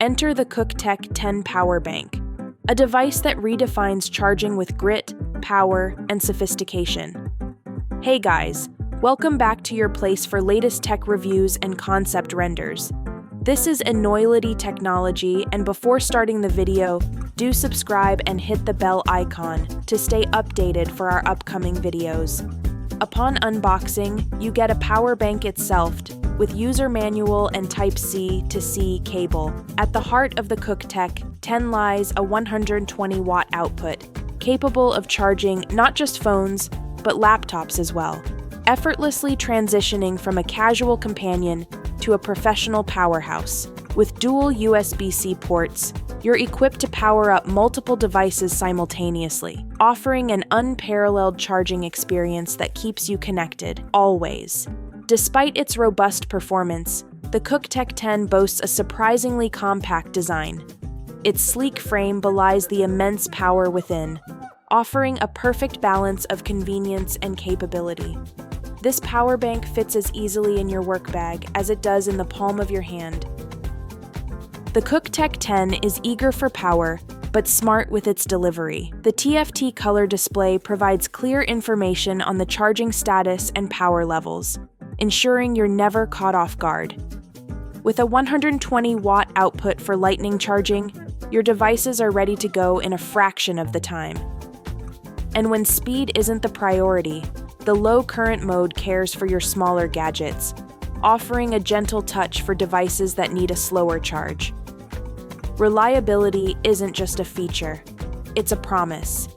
Enter the Cuktech 10 Power Bank, a device that redefines charging with grit, power, and sophistication. Hey guys, welcome back to your place for latest tech reviews and concept renders. This is Enoylity technology, and before starting the video, do subscribe and hit the bell icon to stay updated for our upcoming videos. Upon unboxing, you get a power bank itself with user manual and Type-C to C cable. At the heart of the Cuktech 10 lies a 120-watt output, capable of charging not just phones, but laptops as well, effortlessly transitioning from a casual companion to a professional powerhouse. With dual USB-C ports, you're equipped to power up multiple devices simultaneously, offering an unparalleled charging experience that keeps you connected, always. Despite its robust performance, the Cuktech 10 boasts a surprisingly compact design. Its sleek frame belies the immense power within, offering a perfect balance of convenience and capability. This power bank fits as easily in your work bag as it does in the palm of your hand. The Cuktech 10 is eager for power, but smart with its delivery. The TFT color display provides clear information on the charging status and power levels, ensuring you're never caught off guard. With a 120-watt output for lightning charging, your devices are ready to go in a fraction of the time. And when speed isn't the priority, the low current mode cares for your smaller gadgets, offering a gentle touch for devices that need a slower charge. Reliability isn't just a feature, it's a promise.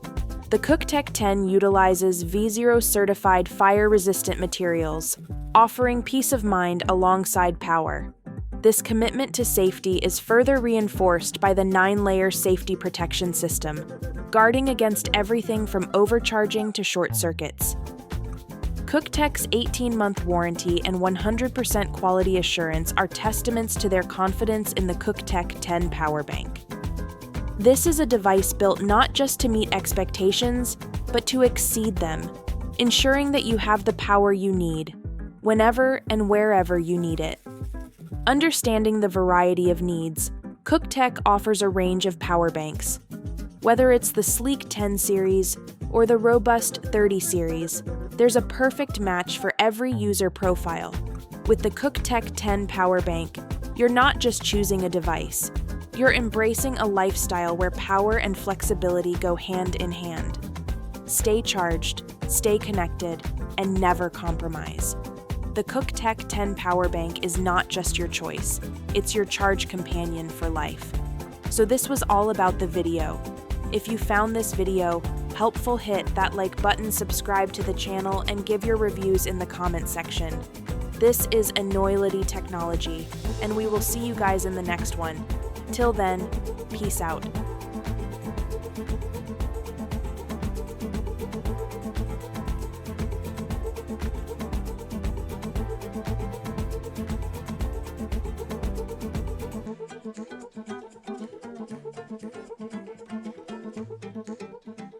The Cuktech 10 utilizes V0 certified fire-resistant materials, offering peace of mind alongside power. This commitment to safety is further reinforced by the 9-layer safety protection system, guarding against everything from overcharging to short circuits. Cuktech's 18-month warranty and 100% quality assurance are testaments to their confidence in the Cuktech 10 Power Bank. This is a device built not just to meet expectations, but to exceed them, ensuring that you have the power you need, whenever and wherever you need it. Understanding the variety of needs, Cuktech offers a range of power banks. Whether it's the sleek 10 series or the robust 30 series, there's a perfect match for every user profile. With the Cuktech 10 Power Bank, you're not just choosing a device, you're embracing a lifestyle where power and flexibility go hand in hand. Stay charged, stay connected, and never compromise. The Cuktech 10 Power Bank is not just your choice, it's your charge companion for life. So this was all about the video. If you found this video helpful, hit that like button, subscribe to the channel, and give your reviews in the comment section. This is Enoylity technology, and we will see you guys in the next one. Till then, peace out.